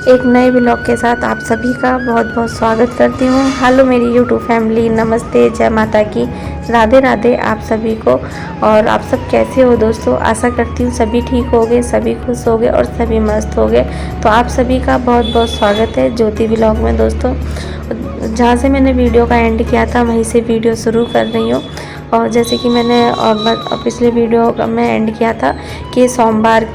एक नए ब्लॉग के साथ आप सभी का बहुत बहुत स्वागत करती हूँ। हेलो मेरी यूट्यूब फैमिली, नमस्ते, जय माता की, राधे राधे आप सभी को। और आप सब कैसे हो दोस्तों? आशा करती हूँ सभी ठीक होगे, सभी खुश होगे और सभी मस्त होगे। तो आप सभी का बहुत बहुत स्वागत है ज्योति ब्लॉग में दोस्तों। जहाँ से मैंने वीडियो का एंड किया था वहीं से वीडियो शुरू कर रही हूँ। और जैसे कि मैंने पिछले वीडियो का मैं एंड किया था कि सोमवार,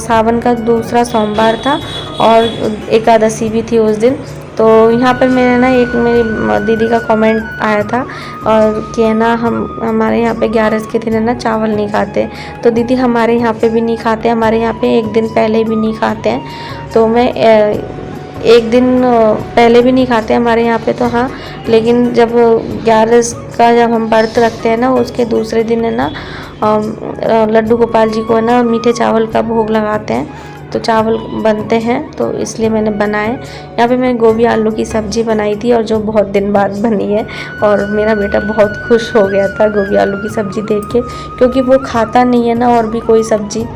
सावन का दूसरा सोमवार था और एकादशी भी थी उस दिन। तो यहाँ पर मैंने ना एक मेरी दीदी का कमेंट आया था और कि है ना हमारे यहाँ पे 11 के दिन है ना चावल नहीं खाते। तो दीदी हमारे यहाँ पे भी नहीं खाते, हमारे यहाँ पे एक दिन पहले भी नहीं खाते हैं। तो मैं एक दिन पहले भी नहीं खाते हमारे यहाँ पे। तो हाँ, लेकिन जब 11 का जब हम व्रत रखते हैं ना उसके दूसरे दिन है ना लड्डू गोपाल जी को है ना मीठे चावल का भोग लगाते हैं। तो चावल बनते हैं तो इसलिए मैंने बनाए। यहाँ पे मैंने गोभी आलू की सब्ज़ी बनाई थी और जो बहुत दिन बाद बनी है। और मेरा बेटा बहुत खुश हो गया था गोभी आलू की सब्ज़ी देख के, क्योंकि वो खाता नहीं है ना और भी कोई सब्ज़ी।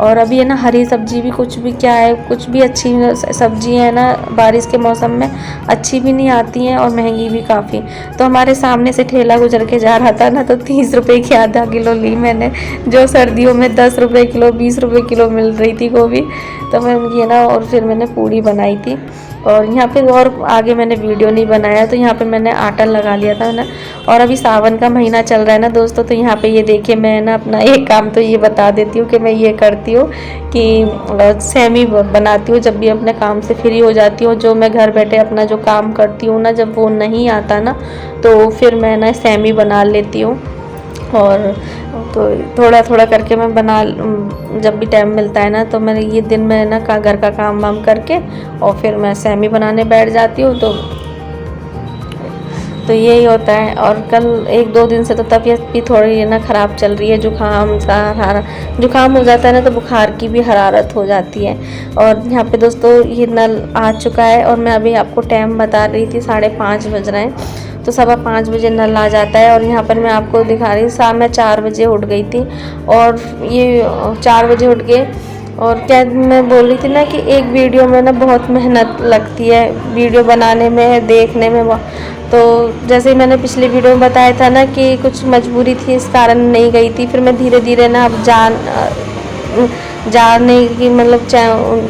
और अभी है ना हरी सब्ज़ी भी कुछ भी क्या है, कुछ भी अच्छी सब्ज़ी है ना बारिश के मौसम में अच्छी भी नहीं आती हैं और महंगी भी काफ़ी। तो हमारे सामने से ठेला गुजर के जा रहा था ना, तो 30 रुपये की आधा किलो ली मैंने, जो सर्दियों में 10 रुपये किलो 20 रुपये किलो मिल रही थी गोभी। तो मैं उनकी है ना और फिर मैंने पूड़ी बनाई थी। और यहाँ पे और आगे मैंने वीडियो नहीं बनाया, तो यहाँ पे मैंने आटा लगा लिया था ना। और अभी सावन का महीना चल रहा है ना दोस्तों, तो यहाँ पे ये देखिए मैं ना अपना एक काम तो ये बता देती हूँ कि मैं ये करती हूँ कि सेमी बनाती हूँ जब भी अपने काम से फ्री हो जाती हूँ। जो मैं घर बैठे अपना जो काम करती हूँ ना, जब वो नहीं आता ना तो फिर मैं ना सेमी बना लेती हूँ। और तो थोड़ा थोड़ा करके मैं बना, जब भी टाइम मिलता है ना तो मैं ये दिन में ना घर का काम वाम करके और फिर मैं सेमी बनाने बैठ जाती हूँ। तो यही होता है। और कल 1-2 दिन से तो तबीयत भी थोड़ी है ना ख़राब चल रही है, जुकाम हो जाता है ना तो बुखार की भी हरारत हो जाती है। और यहाँ पे दोस्तों ये नल आ चुका है और मैं अभी आपको टाइम बता रही थी 5:30 बज रहे हैं। तो 5:15 बजे नल आ जाता है। और यहाँ पर मैं आपको दिखा रही हूँ, शाम में 4 बजे उठ गई थी और ये 4 बजे उठ के, और क्या मैं बोल रही थी ना कि एक वीडियो में ना बहुत मेहनत लगती है वीडियो बनाने में, देखने में। तो जैसे ही मैंने पिछली वीडियो में बताया था ना कि कुछ मजबूरी थी इस कारण नहीं गई थी। फिर मैं धीरे धीरे ना अब जानने की मतलब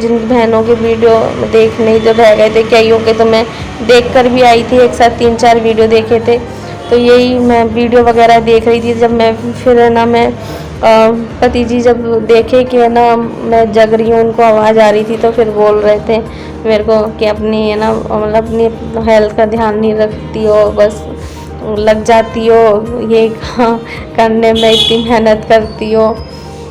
जिन बहनों के वीडियो देखने जब रह गए थे कईयों के, तो मैं देख कर भी आई थी, एक साथ 3-4 वीडियो देखे थे। तो यही मैं वीडियो वगैरह देख रही थी। जब मैं फिर है ना मैं पति जी जब देखे कि है ना मैं जग रही हूँ, उनको आवाज़ आ रही थी, तो फिर बोल रहे थे मेरे को कि अपनी है ना मतलब अपनी हेल्थ का ध्यान नहीं रखती हो, बस लग जाती हो ये करने में, इतनी मेहनत करती हो।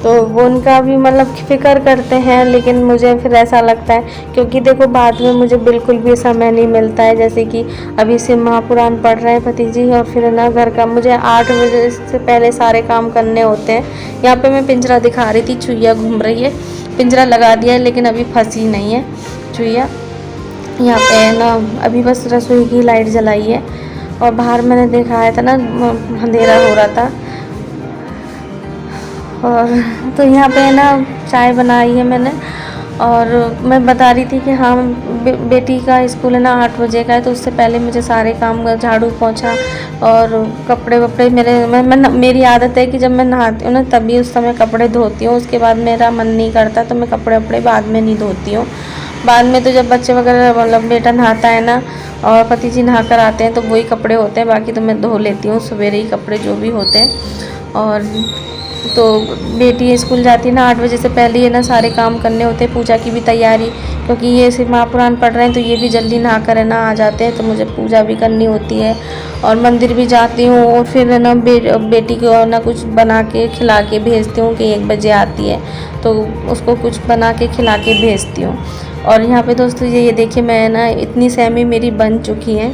तो वो उनका भी मतलब फ़िक्र करते हैं, लेकिन मुझे फिर ऐसा लगता है क्योंकि देखो बाद में मुझे बिल्कुल भी समय नहीं मिलता है। जैसे कि अभी से महापुराण पढ़ रहे हैं पति जी, और फिर ना घर का मुझे 8 बजे से पहले सारे काम करने होते हैं। यहाँ पे मैं पिंजरा दिखा रही थी, चुईया घूम रही है, पिंजरा लगा दिया है लेकिन अभी फंसी नहीं है चुईया। यहाँ पे है ना अभी बस रसोई की लाइट जलाई है और बाहर मैंने दिखाया था ना अंधेरा हो रहा था। और तो यहाँ पे है ना चाय बनाई है मैंने, और मैं बता रही थी कि हाँ बेटी का स्कूल है ना 8 बजे का है, तो उससे पहले मुझे सारे काम, झाड़ू पोंछा और कपड़े वपड़े मेरी आदत है कि जब मैं नहाती हूँ ना तभी उस समय कपड़े धोती हूँ। उसके बाद मेरा मन नहीं करता तो मैं कपड़े वपड़े बाद में नहीं धोती हूँ। बाद में तो जब बच्चे वगैरह मतलब बेटा नहाता है ना और पति जी नहा कर आते हैं तो वही कपड़े होते हैं, बाकी तो मैं धो लेती हूँ सवेरे ही कपड़े जो भी होते हैं। और तो बेटी स्कूल जाती है ना 8 बजे से पहले है ना सारे काम करने होते हैं, पूजा की भी तैयारी, क्योंकि ये सिर्फ महापुराण पढ़ रहे हैं तो ये भी जल्दी नहा कर है ना आ जाते हैं, तो मुझे पूजा भी करनी होती है और मंदिर भी जाती हूँ। और फिर है ना बेटी को ना कुछ बना के खिला के भेजती हूँ कि 1 बजे आती है, तो उसको कुछ बना के खिला के भेजती हूँ। और यहाँ पे दोस्तों ये देखिए मैं ना इतनी सेमी मेरी बन चुकी है।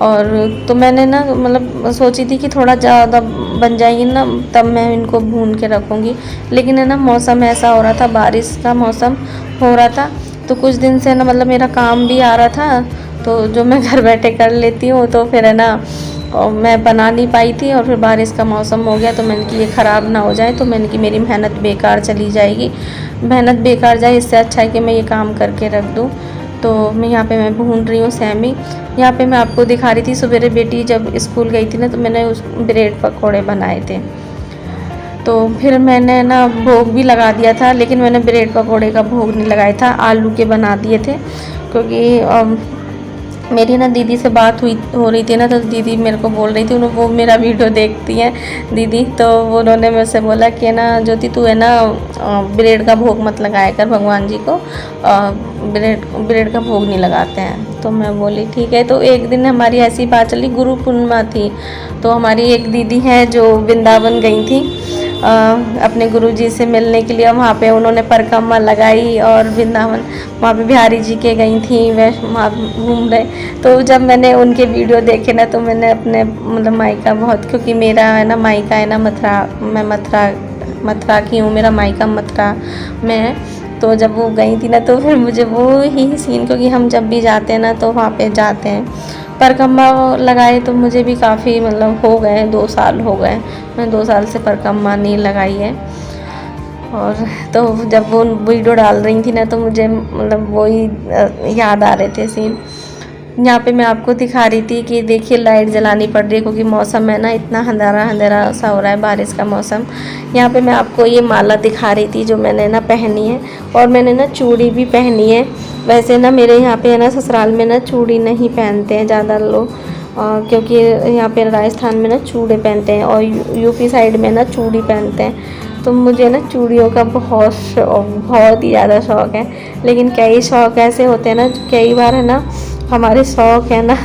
और तो मैंने ना मतलब सोची थी कि थोड़ा ज़्यादा बन जाएंगी ना तब मैं इनको भून के रखूँगी, लेकिन है ना मौसम ऐसा हो रहा था, बारिश का मौसम हो रहा था, तो कुछ दिन से ना मतलब मेरा काम भी आ रहा था, तो जो मैं घर बैठे कर लेती हूँ, तो फिर है ना मैं बना नहीं पाई थी। और फिर बारिश का मौसम हो गया तो मैंने कि ये ख़राब ना हो जाए, तो मैंने कि मेरी मेहनत बेकार चली जाएगी, मेहनत बेकार जाए, इससे अच्छा है कि मैं ये काम करके रख दूँ। तो मैं यहाँ पे मैं भून रही हूँ सेमी। यहाँ पे मैं आपको दिखा रही थी सवेरे बेटी जब स्कूल गई थी ना, तो मैंने उस ब्रेड पकौड़े बनाए थे। तो फिर मैंने ना भोग भी लगा दिया था, लेकिन मैंने ब्रेड पकौड़े का भोग नहीं लगाया था, आलू के बना दिए थे। क्योंकि मेरी ना दीदी से बात हो रही थी ना, तो दीदी मेरे को बोल रही थी, वो मेरा वीडियो देखती हैं दीदी, तो उन्होंने मेरे से बोला कि ना ज्योति तू है ना ब्रेड का भोग मत लगाया कर भगवान जी को, ब्रेड का भोग नहीं लगाते हैं। तो मैं बोली ठीक है। तो एक दिन हमारी ऐसी बात चली, गुरु पूर्णिमा थी, तो हमारी एक दीदी है जो वृंदावन गई थी अपने गुरुजी से मिलने के लिए। वहाँ पे उन्होंने परिक्रमा लगाई और वृंदावन वहाँ पे बिहारी जी के गई थी, वह वहाँ घूम रहे। तो जब मैंने उनके वीडियो देखे ना, तो मैंने अपने मतलब मायका बहुत, क्योंकि मेरा है ना मायका है ना मथुरा, मैं मथुरा की हूँ, मेरा मायका मथुरा में है। तो जब वो गई थी ना, तो फिर मुझे वो ही सीन, क्योंकि हम जब भी जाते हैं ना तो वहाँ पे जाते हैं। परिक्रमा लगाए तो मुझे भी काफ़ी मतलब हो गए, 2 साल हो गए, मैं 2 साल से परिक्रमा नहीं लगाई है। और तो जब वो वीडियो डाल रही थी ना, तो मुझे मतलब वही याद आ रहे थे सीन। यहाँ पे मैं आपको दिखा रही थी कि देखिए लाइट जलानी पड़ रही है, क्योंकि मौसम है ना इतना अंधेरा अंधेरा सा हो रहा है, बारिश का मौसम। यहाँ पे मैं आपको ये माला दिखा रही थी जो मैंने ना पहनी है, और मैंने ना चूड़ी भी पहनी है। वैसे ना मेरे यहाँ पे है ना ससुराल में ना चूड़ी नहीं पहनते हैं ज़्यादा लोग, क्योंकि यहाँ पे राजस्थान में ना चूड़े पहनते हैं और यूपी साइड में ना चूड़ी पहनते हैं। तो मुझे ना चूड़ियों का बहुत ही ज़्यादा शौक़ है, लेकिन कई शौक़ ऐसे होते हैं ना, कई बार है ना हमारे शौक़ है ना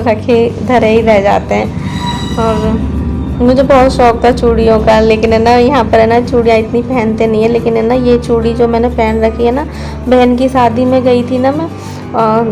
रखे धरे ही रह जाते हैं। और मुझे बहुत शौक़ था चूड़ियों का, लेकिन है ना यहाँ पर है ना चूड़ियाँ इतनी पहनते नहीं है। लेकिन है ना ये चूड़ी जो मैंने पहन रखी है ना, बहन की शादी में गई थी ना मैं,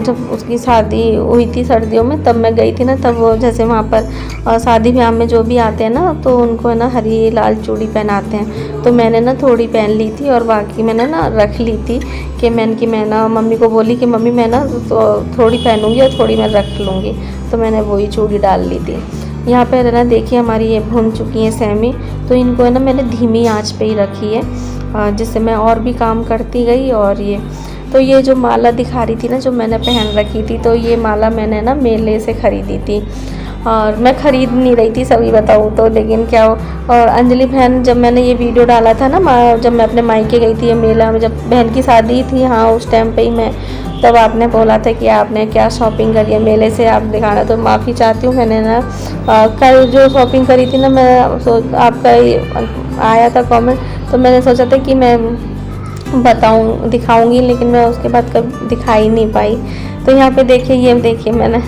जब उसकी शादी हुई थी सर्दियों में, तब मैं गई थी ना, तब वो जैसे वहाँ पर शादी ब्याह में जो भी आते हैं ना, तो उनको है ना हरी लाल चूड़ी पहनाते हैं। तो मैंने ना थोड़ी पहन ली थी और बाकी मैंने ना रख ली थी, कि मैं ना मम्मी को बोली कि मम्मी मैं ना तो थोड़ी पहनूंगी और थोड़ी मैं रख लूँगी, तो मैंने वही चूड़ी डाल ली थी। यहाँ पर है ना देखिए हमारी ये भुन चुकी हैं सेमी, तो इनको है ना मैंने धीमी आंच पे ही रखी है, जिससे मैं और भी काम करती गई। और ये जो माला दिखा रही थी ना जो मैंने पहन रखी थी, तो ये माला मैंने ना मेले से ख़रीदी थी, और मैं ख़रीद नहीं रही थी सभी बताऊँ तो, लेकिन क्या हो। और अंजलि बहन जब मैंने ये वीडियो डाला था ना, जब मैं अपने मायके गई थी, ये मेला में जब बहन की शादी थी, हाँ उस टाइम पे ही मैं, तब आपने बोला था कि आपने क्या शॉपिंग करी है मेले से, आप दिखाना। तो माफ़ी चाहती हूँ, मैंने ना कल जो शॉपिंग करी थी ना, मैं आपका आया था कमेंट, तो मैंने सोचा था कि मैं दिखाऊंगी, लेकिन मैं उसके बाद कभी दिखा ही नहीं पाई। तो यहाँ पे देखिए, ये देखिए मैंने,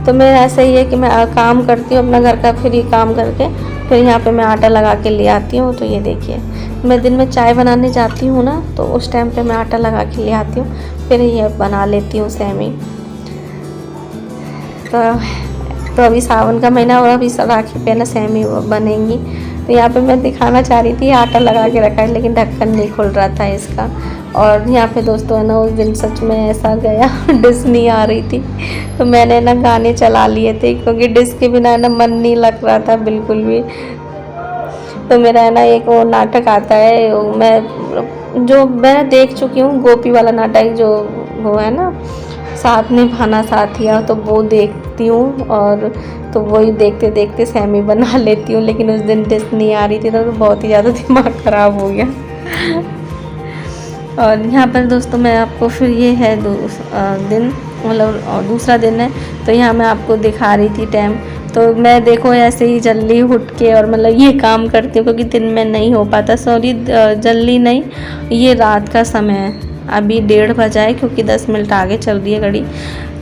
तो मैं ऐसा ही है कि मैं काम करती हूँ अपना घर का, फिर ये काम करके फिर यहाँ पे मैं आटा लगा के ले आती हूँ। तो ये देखिए मैं दिन में चाय बनाने जाती हूँ ना, तो उस टाइम पे मैं आटा लगा के ले आती हूँ, फिर ये बना लेती हूँ सेमी। तो अभी सावन का महीना और अभी राखी पे ना सेमी बनेंगी। तो यहाँ पे मैं दिखाना चाह रही थी, आटा लगा के रखा है, लेकिन ढक्कन नहीं खुल रहा था इसका। और यहाँ पे दोस्तों है ना उस दिन सच में ऐसा गया डिश नहीं आ रही थी, तो मैंने ना गाने चला लिए थे, क्योंकि डिश के बिना ना मन नहीं लग रहा था बिल्कुल भी। तो मेरा है ना एक वो नाटक आता है, मैं देख चुकी हूँ, गोपी वाला नाटक जो वो है ना, साथ निभाना साथिया, तो वो देखती हूँ, और तो वही देखते देखते सेमी बना लेती हूँ। लेकिन उस दिन डिश नहीं आ रही थी, तो बहुत ही ज़्यादा दिमाग ख़राब हो गया। और यहाँ पर दोस्तों मैं आपको फिर ये है दिन, मतलब दूसरा दिन है, तो यहाँ मैं आपको दिखा रही थी टाइम। तो मैं देखो ऐसे ही जल्दी उठ के और मतलब ये काम करती हूँ, क्योंकि दिन में नहीं हो पाता, सॉरी जल्दी नहीं, ये रात का समय है, अभी 1:30 बजा है, क्योंकि 10 मिनट आगे चल रही है घड़ी।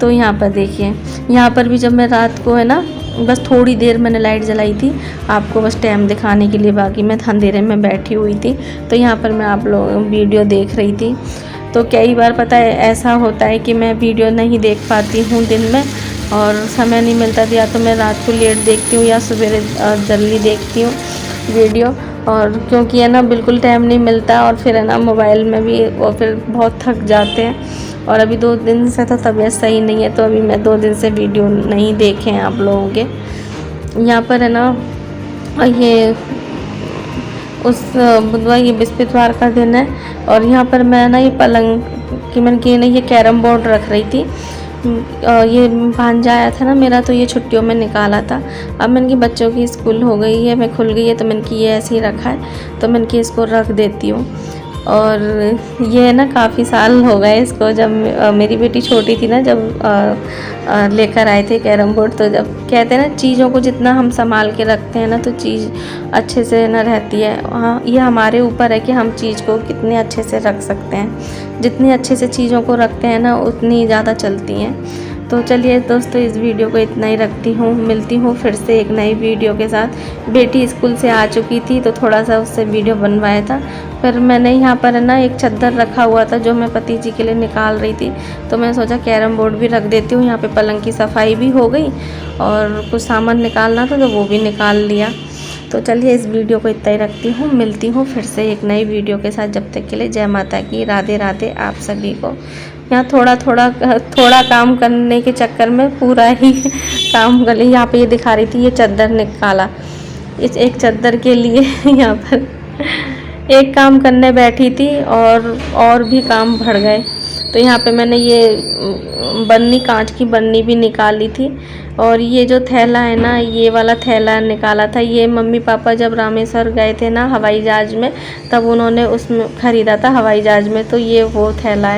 तो यहाँ पर देखिए, यहाँ पर भी जब मैं रात को है ना, बस थोड़ी देर मैंने लाइट जलाई थी आपको बस टाइम दिखाने के लिए, बाकी मैं अंधेरे में बैठी हुई थी। तो यहाँ पर मैं आप लोग वीडियो देख रही थी। तो कई बार पता है ऐसा होता है कि मैं वीडियो नहीं देख पाती हूँ दिन में, और समय नहीं मिलता, या तो मैं रात को लेट देखती हूँ या सवेरे जल्दी देखती हूँ वीडियो। और क्योंकि है ना बिल्कुल टाइम नहीं मिलता, और फिर है ना मोबाइल में भी, और फिर बहुत थक जाते हैं। और अभी 2 दिन से तो तबीयत सही नहीं है, तो अभी मैं 2 दिन से वीडियो नहीं देखे हैं आप लोगों के। यहाँ पर है ना ये उस बुधवार, ये बृहस्पतिवार का दिन है, और यहाँ पर मैं ना ये पलंग कि मैंने कि नहीं ये कैरम बोर्ड रख रही थी। ये भांजा आया था ना मेरा, तो ये छुट्टियों में निकाला था। अब मैंने कि बच्चों की स्कूल हो गई है, मैं खुल गई है, तो मैंने कि ये ऐसे ही रखा है, तो मैंने कि इसको रख देती हूँ। और ये ना काफ़ी साल हो गए इसको, जब मेरी बेटी छोटी थी ना, जब लेकर आए थे कैरम बोर्ड। तो जब कहते हैं ना चीज़ों को जितना हम संभाल के रखते हैं ना, तो चीज़ अच्छे से ना रहती है। हाँ, ये हमारे ऊपर है कि हम चीज़ को कितने अच्छे से रख सकते हैं। जितनी अच्छे से चीज़ों को रखते हैं ना, उतनी ज़्यादा चलती हैं। तो चलिए दोस्तों, इस वीडियो को इतना ही रखती हूँ। मिलती हूँ फिर से एक नई वीडियो के साथ। बेटी स्कूल से आ चुकी थी, तो थोड़ा सा उससे वीडियो बनवाया था। फिर मैंने यहाँ पर ना एक चद्दर रखा हुआ था जो मैं पति जी के लिए निकाल रही थी, तो मैंने सोचा कैरम बोर्ड भी रख देती हूँ। यहाँ पे पलंग की सफाई भी हो गई और कुछ सामान निकालना था तो वो भी निकाल लिया। तो चलिए इस वीडियो को इतना ही रखती हूँ। मिलती हूँ फिर से एक नई वीडियो के साथ। जब तक के लिए जय माता की, राधे राधे आप सभी को। यहाँ थोड़ा काम करने के चक्कर में पूरा ही काम कर लिया। यहाँ पे ये दिखा रही थी, ये चद्दर निकाला, इस एक चद्दर के लिए यहाँ पर एक काम करने बैठी थी और भी काम बढ़ गए। तो यहाँ पे मैंने ये बन्नी, कांच की बन्नी भी निकाली थी। और ये जो थैला है ना, ये वाला थैला निकाला था। ये मम्मी पापा जब रामेश्वर गए थे ना हवाई जहाज़ में, तब उन्होंने उसमें ख़रीदा था हवाई जहाज़ में। तो ये वो थैला है।